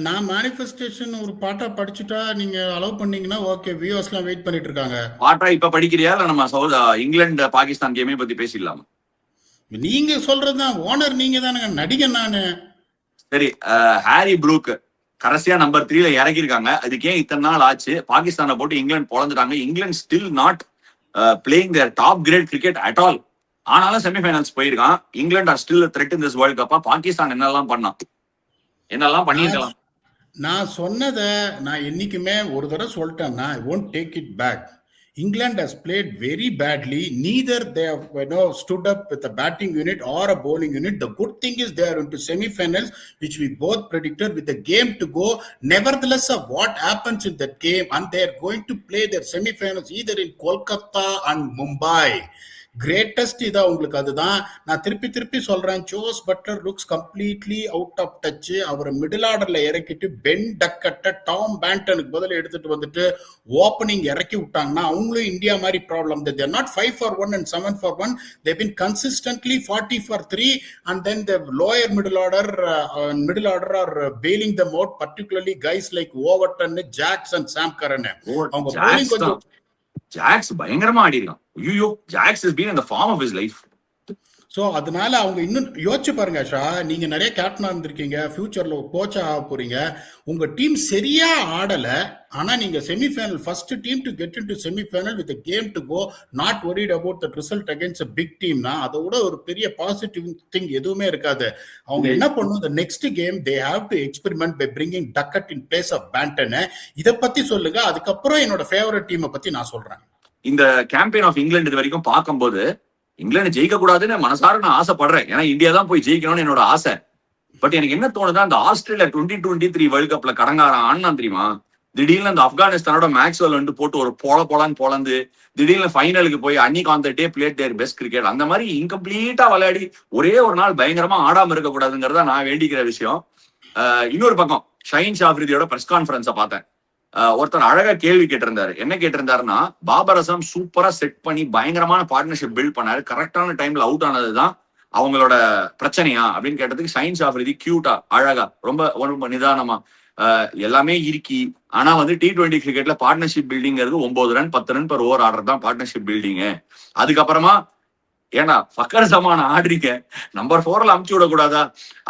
நான் மேனிஃபெஸ்டேஷன் ஒரு பாட்டா படிச்சுட்டா நீங்க அலோவ் பண்ணீங்கன்னா ஓகே. வியூவர்ஸ்லாம் வெயிட் பண்ணிட்டு இருக்காங்க. பாட்டா இப்ப படிக்கிறியா இல்ல நம்ம இங்கிலாந்து பாகிஸ்தான் கேமே பத்தி பேசிடலாமா? நீங்க சொல்றதுதான் ஓனர், நீங்க தானுங்க நடிகன் நானு. சரி, ஹாரி ப்ரூக் கடைசியா நம்பர் 3ல இறக்கிருக்காங்க. அதுக்கு ஏன் இத்தனை நாள் ஆச்சு? பாகிஸ்தானை போட்டு இங்கிலாந்து பொழந்துட்டாங்க. England still not playing their top great cricket at all. ஆனாலும் செமிஃபைனல்ஸ் போயிருக்கான். England are still threat in this world கப்பா. பாகிஸ்தான் என்னெல்லாம் பண்ணிருக்கலாம்? நான் சொன்னதை நான் என்னைக்குமே ஒரு தடவை சொல்லிட்டேன்னா I won't take it back. England has played very badly. Neither they have stood up with a batting unit or a bowling unit. The good thing is they are into semi-finals, which we both predicted with the game to go. Nevertheless, what happens in that game, and they are going to play their semi-finals either in Kolkata and Mumbai. Greatest இதா உங்களுக்கு அதுதான் நான் திருப்பி சொல்றேன். Jos Buttler looks completely out of touch. அவரை மிடில் ஆர்டர்ல இறக்கிட்டு பென் டக்கட்ட டாம் பேண்டனுக்கு பதில் எடுத்துட்டு வந்துட்டு ஓப்பனிங் இறக்கி விட்டாங்கன்னா அவங்களும் இந்தியா மாதிரி problem. They are not 5 for 1 and 7 for 1. They've been consistently 40 for 3, and then the lower middle order are bailing them out, particularly guys like Overton, Jacks and Sam Curran. அவங்க bowling கொஞ்சம் ஜாக்ஸ் பயங்கரமா ஆடிருக்கான். ஐயோ, Jacks has been in the form of his life. So அதனால அவங்க இன்னும் யோசிச்சு பாருங்க ஷா, நீங்க நிறைய கேப்டனா இருந்திருக்கீங்க, ஃபியூச்சர்ல கோச்சா ஆக போறீங்க. உங்க டீம் சரியா ஆடல, ஆனா நீங்க semifinal first team to get into semifinal with game to go, not worried about that result against big டீம்னா அதோட ஒரு பெரிய பாசிட்டிவ் திங் எதுவுமே இருக்காது. அவங்க என்ன பண்ணும், the next game they have to experiment by bringing Duckett in place of Banton. இத பத்தி சொல்லுங்க, அதுக்கப்புறம் என்னோட ஃபேவரட் டீமை பத்தி நான் சொல்றேன். இந்த கேம்பெயின் ஆஃப் இங்கிலாந்து இது வரைக்கும் பார்க்கும்போது இங்கிலாந்து ஜெயிக்க கூடாதுன்னு மனசார நான் ஆசைப்படுறேன். ஏன்னா இந்தியா தான் போய் ஜெயிக்கணும்னு என்னோட ஆசை. பட் எனக்கு என்ன தோணுதா, அந்த ஆஸ்திரேலியா 2023 வேர்ல்ட் கப்ல கடங்காரன் ஆனா தெரியுமா, திடீர்னு அந்த ஆப்கானிஸ்தானோட மேக்ஸ்வெல் வந்து போட்டு ஒரு போலான்னு பொழந்து திடீர்னு ஃபைனலுக்கு போய் அன்னிக்கு on the day played their best cricket. அந்த மாதிரி இன்கம்ப்ளீட்டா விளையாடி ஒரே ஒரு நாள் பயங்கரமா ஆடாம இருக்க கூடாதுங்கிறத நான் வேண்டிக்கிற விஷயம். இன்னொரு பக்கம் ஷஹீன் ஷாஃப்ரிதியோட பிரஸ் கான்ஃபரன்ஸை பார்த்தேன். ஒருத்தர் அழகா கேள்வி கேட்டிருந்தாரு. என்ன கேட்டிருந்தாருன்னா, பாபர் அசாம் சூப்பரா செட் பண்ணி பயங்கரமான பார்ட்னர்ஷிப் பில்ட் பண்ணாரு, கரெக்டான டைம்ல அவுட் ஆனதுதான் அவங்களோட பிரச்சனையா அப்படின்னு கேட்டதுக்கு ஷஹீன் ஷாஃப்ரிதி கியூட்டா அழகா ரொம்ப நிதானமா எல்லாமே இருக்கி, ஆனா வந்து T20 கிரிக்கெட்ல பார்ட்னர்ஷிப் பில்டிங்கிறது 9 ரன் 10 ரன் per ஓவர் ஆடுறது தான் பார்ட்னர்ஷிப் பில்டிங். அதுக்கப்புறமா ஏன்னா ஃபக்கர் ஜமான் ஆடுறீங்க, நம்பர் 4ல அமுச்சு விடக்கூடாதா?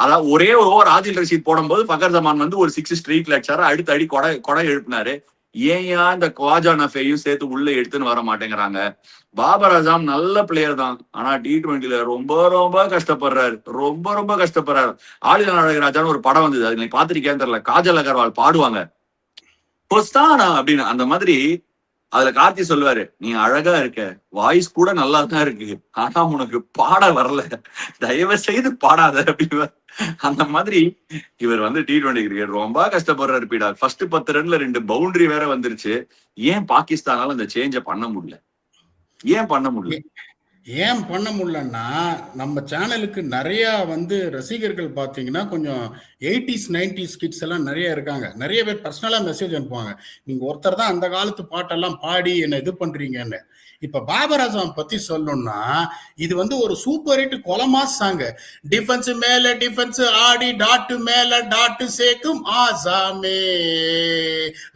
அதாவது ஒரே ஒரு ஓவர் ஆதில் ரஷீத் போடும்போது ஃபக்கர் ஜமான் வந்து ஒரு 6 ஸ்ட்ரீட்ல அடிச்சாரு, அடுத்து அடி கொடை எழுப்பினாரு. ஏன் இந்த குவாஜா நஃபேயும் சேர்த்து உள்ள எடுத்துன்னு வர மாட்டேங்கிறாங்க? பாபர் அசாம் நல்ல பிளேயர் தான், ஆனா T20ல ரொம்ப கஷ்டப்படுறாரு. ஆளில நாடகராஜான்னு ஒரு படம் வந்தது, அது நீங்க பாத்திருக்கேன்னு தெரியல, காஜல் அகர்வால் பாடுவாங்க அப்படின்னு. அந்த மாதிரி அதுல கார்த்தி சொல்லுவாரு, நீ அழகா இருக்க, வாய்ஸ் கூட நல்லா தான் இருக்கு, ஆனா உனக்கு பாட வரல, தயவு செய்து பாடாத அப்படின்வார். அந்த மாதிரி இவர் வந்து T20 கிரிக்கெட் ரொம்ப கஷ்டப்படுறாரு பீடா. ஃபர்ஸ்ட் 10 ரன்ல 2 பவுண்டரி வேற வந்துருச்சு. ஏன் பாகிஸ்தானால அந்த சேஞ்ச பண்ண முடியல? ஏன் பண்ண முடியல? ஏன் பண்ண முடியலன்னா, நம்ம சேனலுக்கு நிறைய வந்து ரசிகர்கள் பார்த்தீங்கன்னா, கொஞ்சம் 80s 90s கிட்ஸ் எல்லாம் நிறைய இருக்காங்க. நிறைய பேர் பர்சனலா மெசேஜ் அனுப்புவாங்க. நீங்க ஒருத்தர் தான் அந்த காலத்து பாட்டெல்லாம் பாடி என்ன இது பண்றீங்கன்னு. இப்ப பாபர் அசாம் பத்தி சொல்லணும்னா, இது வந்து ஒரு சூப்பர் ஹிட் கொலமாஸ் சாங். டிஃபென்ஸ் மேல டிஃபென்ஸ் ஆடி டாட் மேல டாட் சேர்க்கும் ஆசாமே,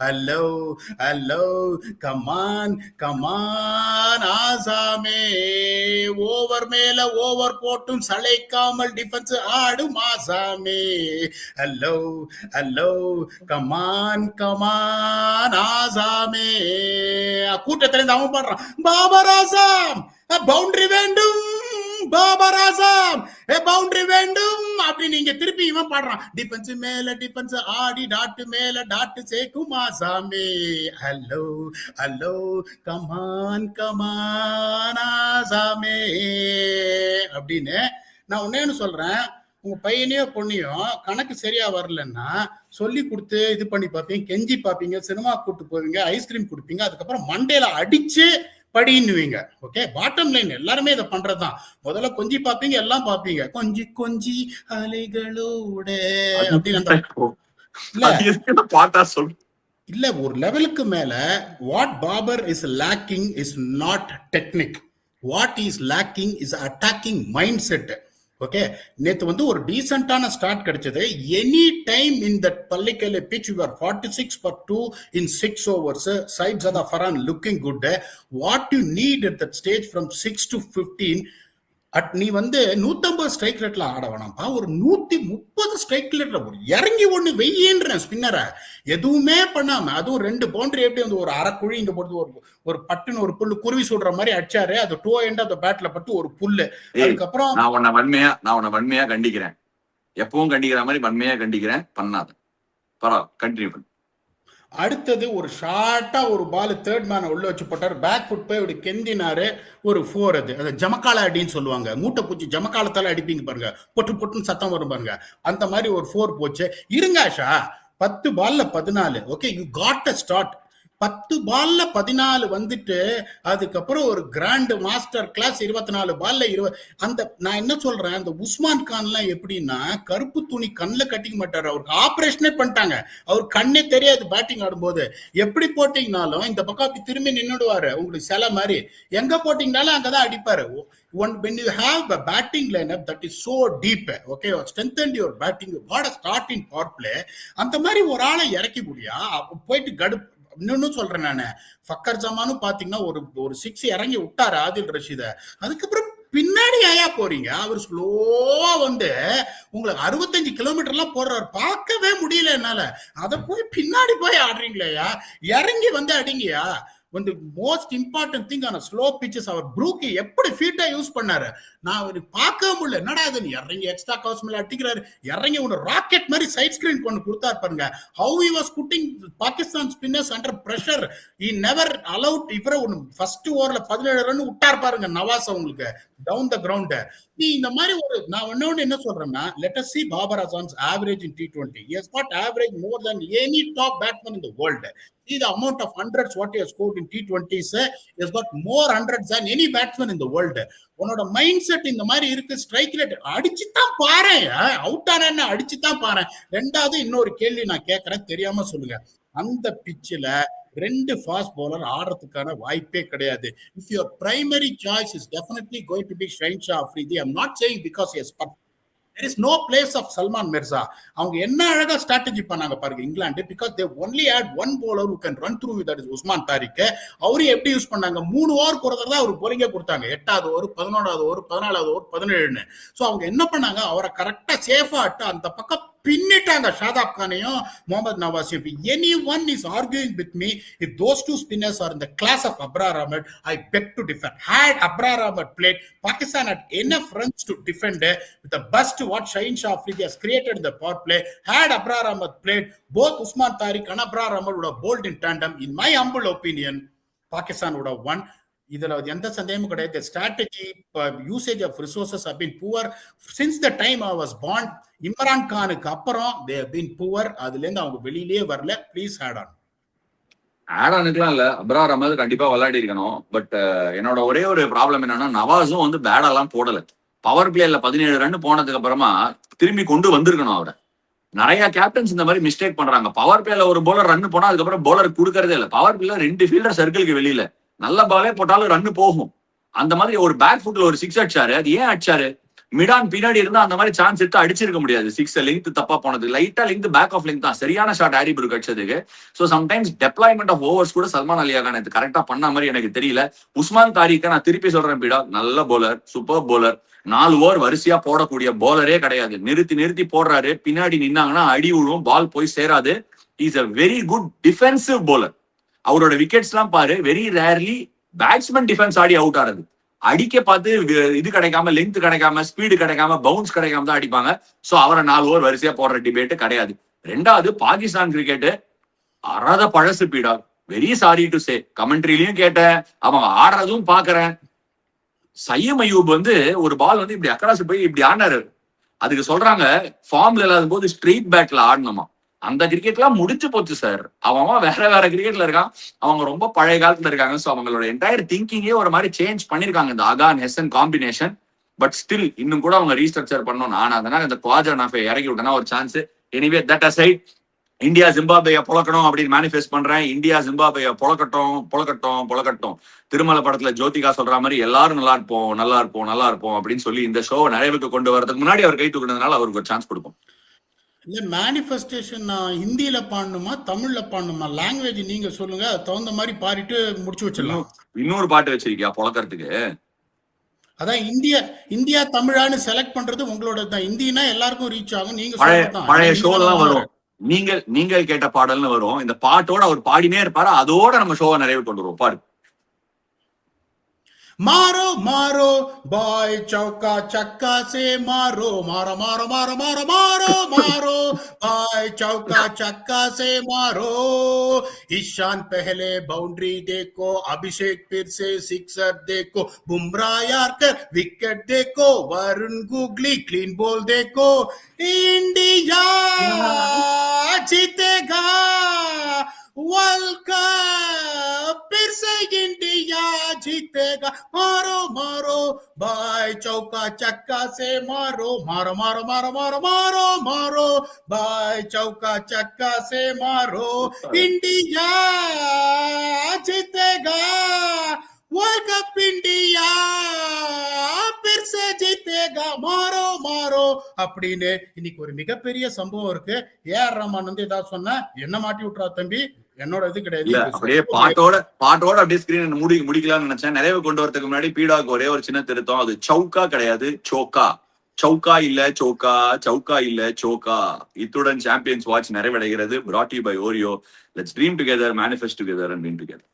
ஹலோ ஹலோ கமான் கமான் ஆசாமே, ஓவர் மேல ஓவர் போட்டும் சளைக்காமல் டிஃபென்ஸ் ஆடும் ஆசாமே, ஹலோ ஹலோ கமான் கமான் ஆசாமே. கூட்டத்துல இருந்து அவன் பாடுறான், பாபர் ஆசாம் பவுண்டரி வேண்டும், பாபர் ஆசாம் பவுண்டரி வேண்டும் அப்படி. நீங்க திருப்பி இவன் பாடுறான், டிஃபென்ஸ் மேல டிஃபென்ஸ் ஆடி டாட் மேல டாட் சேக்கும் ஆசாமே, ஹலோ ஹலோ கமான் கமான் ஆசாமே அப்படின்னு. நான் ஒன்னேன்னு சொல்றேன், உங்க பையனையோ பொண்ணையோ கணக்கு சரியா வரலன்னா சொல்லி கொடுத்து இது பண்ணி பார்ப்பீங்க, கெஞ்சி பார்ப்பீங்க, சினிமா கூட்டு போவீங்க, ஐஸ்கிரீம் கொடுப்பீங்க, அதுக்கப்புறம் மண்டையில அடிச்சு படின்னுவீங்க. ஓகே, பாட்டம் லைன் எல்லாருமே இதை பண்றதுதான். முதல்ல கொஞ்சி பார்ப்பீங்க, எல்லாம் பார்ப்பீங்க, கொஞ்சி கொஞ்சி அலைகளோட அப்படின்னு. பாட்டா சொல் இல்ல, ஒரு லெவலுக்கு மேல what Babar is lacking is not technique, what is lacking is attacking mindset. Okay, நேத்து வந்து ஒரு டீசென்டான ஸ்டார்ட் கிடைச்சது. எனி டைம் இன் தட் பள்ளிக்கலை pitch you are 46 for 2 in 6 overs. Said Zada Farhan looking good. What you need at that stage from 6 to 15, நீ வந்து 150 ஸ்ட்ரைக் ரேட்ல ஆட வேணாம்ப்பா, ஒரு 130 ஸ்ட்ரைக் ரேட்ல ஒரு இறங்கி ஒண்ணு வெய்யன்ற ஸ்பின்னரை எதுவுமே பண்ணாம, அதுவும் 2 பவுண்டரி எப்படி வந்து ஒரு அரைக்குழி இங்க போட்டு ஒரு பட்டுன்னு ஒரு புல்லு குருவி சுடுற மாதிரி அடிச்சாரு. அது டூ எண்ட் ஆஃப் த பேட்ல பட்டு ஒரு புல்லு. அதுக்கப்புறம் நான் உன்னை வன்மையா கண்டிக்கிறேன், எப்பவும் கண்டிக்கிற மாதிரி வன்மையா கண்டிக்கிறேன், பண்ணாத பரவாயில்ல, கண்டினியூ பண்ணு. அடுத்தது ஒரு ஷார்ட்டா ஒரு பால் தேர்ட் மேனை உள்ள வச்சு போட்டார், பேக் ஃபுட் போய் அப்படி கெந்தினாரு, ஒரு 4. அது ஜமக்கால அடின்னு சொல்லுவாங்க, மூட்டை பூச்சி ஜமக்காலத்தால அடிப்பீங்க பாருங்க, பொட்டு பொட்டுன்னு சத்தம் வரும் பாருங்க, அந்த மாதிரி ஒரு 4 போச்சு. இருங்க ஆஷா, 10 பால்ல 14. Okay, you got a start. 10 பால்ல 14 வந்துட்டு அதுக்கப்புறம் ஒரு கிராண்ட் மாஸ்டர் கிளாஸ் 24 பால்ல 20. அந்த நான் என்ன சொல்றேன், அந்த உஸ்மான் கான்லாம் எப்படின்னா கருப்பு துணி கண்ணில் கட்டிக்க மாட்டாரு, அவருக்கு ஆபரேஷனே பண்ணிட்டாங்க, அவர் கண்ணே தெரியாது பேட்டிங் ஆடும்போது. எப்படி போட்டீங்கனாலும் இந்த பக்கம் அப்படி திரும்பி நின்றுடுவாரு, உங்களுக்கு சில மாதிரி எங்க போட்டீங்கனாலும் அங்கதான் அடிப்பாரு. When you have a batting lineup that is so deep, okay, or strengthened your batting, you got a start in power play, அந்த மாதிரி ஒரு ஆளை இறக்கி முடியா போயிட்டு கடு. இன்னொன்னு சொல்றேன் நானு, ஃபக்கர் ஜமானும் பாத்தீங்கன்னா ஒரு 6 இறங்கி விட்டாரு ஆதில் ரஷீத, அதுக்கப்புறம் பின்னாடி ஏயா போறீங்க? அவர் ஸ்லோவா வந்து உங்களுக்கு 65 கிலோமீட்டர்லாம் போடுறாரு, பார்க்கவே முடியல என்னால. அதை போய் பின்னாடி போய் ஆடுறீங்களேயா, இறங்கி வந்து அடிங்கயா. வந்து மோஸ்ட் இம்பார்ட்டன்ட் திங் ஆன ஸ்லோ பிச்சஸ் அவர் ப்ரூக்கி எப்படி ஃபீட்டா யூஸ் பண்ணாரு, நான் அவருக்கு பார்க்க முடியல. என்னடா அது, இறங்கி எக்ஸ்ட்ரா கவர்ஸ் மேல அடிக்கிறாரு, இறங்கி ஒரு ராக்கெட் மாதிரி சைட் ஸ்கிரீன் கொண்டு கொடுத்தாரு பாருங்க. How he was pudding Pakistan spinners under pressure. He never allowed. இவரை ஒன்று ஃபர்ஸ்ட் ஓவர்ல 17 ரன் விட்டார் பாருங்க நவாஸ் அவங்களுக்கு டவுன் த கிரவுண்ட். நீ இந்த மாதிரி ஒரு, நான் ஒன்னு என்ன சொல்றேன்னா, let us see Babar Azam's average in T20. He has got average more than any top batsman in the world. See the amount of hundreds what he has scored in T20s. He has got more hundreds than any batsman in the world. உன்னோட மைண்ட் செட் இந்த மாதிரி இருக்கு. ஸ்ட்ரைக் ரேட் அடிச்சுதான் பாரு, அவுட் ஆனா அடிச்சுதான் பாரு. ரெண்டாவது இன்னொரு கேள்வி நான் கேட்கறேன், தெரியாம சொல்லுங்க, அந்த பிச்சில் 2 ஃபாஸ்ட் பவுலர் ஆடுறதுக்கான வாய்ப்பே கிடையாது. If your primary choice is definitely going to be Shaheen Afridi. I am not saying because he has performed. There is no place of Salman Mirza. அவங்க என்ன அழகா ஸ்ட்ராட்டஜி பண்ணாங்க பாருங்க England, because they only had one bowler who can run through, that is Usman Tariq. அவரையும் எப்படி யூஸ் பண்ணாங்க, 3 ஓவர் குறைதா தான் அவருக்கு போலிங்கே கொடுத்தாங்க, 8வது ஓவர் 11வது ஓவர் 14வது ஓவர் 17. ஸோ அவங்க என்ன பண்ணாங்க, அவரை கரெக்டா சேஃபா அட்டு அந்த பக்கம் பின்னிட்டாங்க Shadab கானையும் Mohammed நவாஸையும். anyone is arguing with me, if those 2 spinners are in the class of Abrar Ahmed, I beg to differ. Had Abrar Ahmed played, Pakistan had enough runs to defend with the bust what Shaheen Afridi has created in the power play. Had Abrar Ahmed played, both Usman Tariq and Abrar Ahmed would have bowled in tandem. In my humble opinion, Pakistan would have won. இதுல எந்த சந்தேகமும் கிடையாது. Strategy usage of resources have been poor since the time I was born. Imran கானுக்கு அப்புறம் they have been poor. அதுல இருந்து அவங்க வெளியிலே வரல. Please add on. ஆட் ஆனுக்குலாம் இல்ல, அப்ரார் அஹமது கண்டிப்பா விளையாடி இருக்கணும். பட் என்னோட ஒரே ஒரு ப்ராப்ளம் என்னன்னா, நவாஸும் வந்து பேடாலாம் போடல. பவர் பிளேல 17 ரன் போனதுக்கு அப்புறமா திரும்பி கொண்டு வந்திருக்கணும் அவரை. நிறைய கேப்டன்ஸ் இந்த மாதிரி மிஸ்டேக் பண்றாங்க. பவர் பிளேல ஒரு போலர் ரன் போனா அதுக்கப்புறம் போலர் கொடுக்கறதே இல்லை. பவர் பிளேல 2 ஃபீல்டர் சர்க்கிளுக்கு வெளியில நல்ல பாலே போட்டாலும் ரன் போகும். அந்த மாதிரி ஒரு பேக் ஃபுட்ல ஒரு 6 அடிச்சாரு. அது ஏன் அடிச்சாரு? மிடான் பின்னாடி இருந்தா அந்த மாதிரி சான்ஸ் எடுத்து அடிச்சிருக்க முடியாது. 6 லெங்த் தப்பா போனது, லைட்டா லெங்த் பேக் ஆஃப் லெங்த் தான் சரியான ஷாட் ஹாரி ப்ரூக் அடிச்சதுக்கு. So sometimes deployment of overs கூட சல்மான் அலியா கான் இது கரெக்டா பண்ண மாதிரி எனக்கு தெரியல. உஸ்மான் தாரிக்க நான் திருப்பி சொல்றேன், பீடா நல்ல போலர், சூப்பர் போலர். 4 ஓவர் வரிசையா போடக்கூடிய போலரே கிடையாது. நிறுத்தி போடுறாரு. பின்னாடி நின்னாங்கன்னா அடி விழுவும், பால் போய் சேராது. Is a very good defensive bowler. அவரோட விக்கெட்ஸ் எல்லாம் பாரு, வெரி ரேர்லி பேட்ஸ்மேன் டிஃபென்ஸ் ஆடி அவுட் ஆறது. அடிக்க பார்த்து இது கிடைக்காம, லென்த் கிடைக்காம, ஸ்பீடு கிடைக்காம, பவுன்ஸ் கிடைக்காம தான் அடிப்பாங்க. சோ அவரை 4 ஓவர் வரிசையா போடுற டிபேட் கிடையாது. ரெண்டாவது, பாகிஸ்தான் கிரிக்கெட் அறாத பழசு பீடா. Very sorry to say. கமெண்ட்ரிலையும் கேட்டேன், அவங்க ஆடுறதும் பாக்குறேன். சையம் அய்யூப் வந்து ஒரு பால் வந்து இப்படி அக்கராசு போய் இப்படி ஆடினாரு. அதுக்கு சொல்றாங்க ஃபார்ம்ல இல்லாத போது ஸ்ட்ரெயிட் பேட்ல ஆடணுமா. அந்த கிரிக்கெட்லாம் முடிச்சு போச்சு சார். அவன் வேற கிரிக்கெட்ல இருக்கான். அவங்க ரொம்ப பழைய காலத்துல இருக்காங்க. சோ அவங்களோட என்டையர் திங்கிங்கே ஒரு மாதிரி சேஞ்ச் பண்ணிருக்காங்க இந்த அகான் ஹெசன் காம்பினேஷன். பட் ஸ்டில் இன்னும் கூட அவங்க ரீஸ்ட்ரக்சர் பண்ணணும். நான் அதனால இந்த குவாஜா நாஃபை இறக்கி விட்டேன்னா ஒரு chance. Anyway that aside, India ஜிம்பாப்வேயை புழக்கணும் அப்படின்னு மேனிஃபெஸ்ட் பண்றேன். இந்தியா ஜிம்பாப்வேயை புழக்கட்டும். திருமலை படத்துல ஜோதிகா சொல்ற மாதிரி எல்லாரும் நல்லா இருப்போம் அப்படின்னு சொல்லி இந்த ஷோ நிறைவுக்கு கொண்டு வரதுக்கு முன்னாடி அவர் கை தூக்குனதுனால அவருக்கு ஒரு சான்ஸ் கொடுப்போம். இல்ல மேனிஃபெஸ்டேஷன் நான் ஹிந்தியில பாடணுமா தமிழ்ல பாடணுமா? லாங்குவேஜ் நீங்க சொல்லுங்க, அது தகுந்த மாதிரி பாடிட்டு முடிச்சு வச்சிடலாம். இன்னொரு பாட்டு வச்சிருக்கியா புழக்கறதுக்கு? அதான் இந்தியா தமிழான்னு செலக்ட் பண்றது உங்களோட தான். இந்தினா எல்லாருக்கும் ரீச் ஆகும். நீங்க பழைய ஷோலாம் வரும். நீங்கள் கேட்ட பாடல்னு வரும். இந்த பாட்டோட அவர் பாடினே இருப்பாரு. அதோட நம்ம ஷோவை நிறைவு கொண்டு வருவோம். பாரு. मारो बॉय चौका चक्का से मारो बॉय चौका चक्का से मारो। ईशान पहले बाउंड्री देखो, अभिषेक फिर से सिक्सर देखो, बुमराह यार्कर विकेट देखो, वरुण गुगली क्लीन बॉल देखो। इंडिया जीतेगा वर्ल्ड कप, फिर से इंडिया जीतेगा। मारो भाई चौका चक्का से मारो भाई चौका चक्का से मारो। इंडिया जीतेगा वर्ल्ड कप, इंडिया फिर से जीतेगा, मारो அப்படின்னு இன்னைக்கு ஒரு மிகப்பெரிய சம்பவம் இருக்கு. ஏஆர் ரஹ்மான் வந்து ஏதாவது சொன்னா என்ன மாட்டி விட்டுறா தம்பி, என்னோட இது கிடையாது. அப்படியே பாட்டோட அப்படியே ஸ்கிரீன் முடிக்கலாம்னு நினைச்சேன். நிறைவு கொண்டு வரதுக்கு முன்னாடி பீடாக்கு ஒரே ஒரு சின்ன திருத்தம். அது சவுக்கா கிடையாது, சோக்கா. சவுக்கா இல்ல சோக்கா. இத்துடன் சாம்பியன்ஸ் வாட்ச் நிறைவடைகிறது. brought to you by Oreo. Let's dream together, manifest together and win together.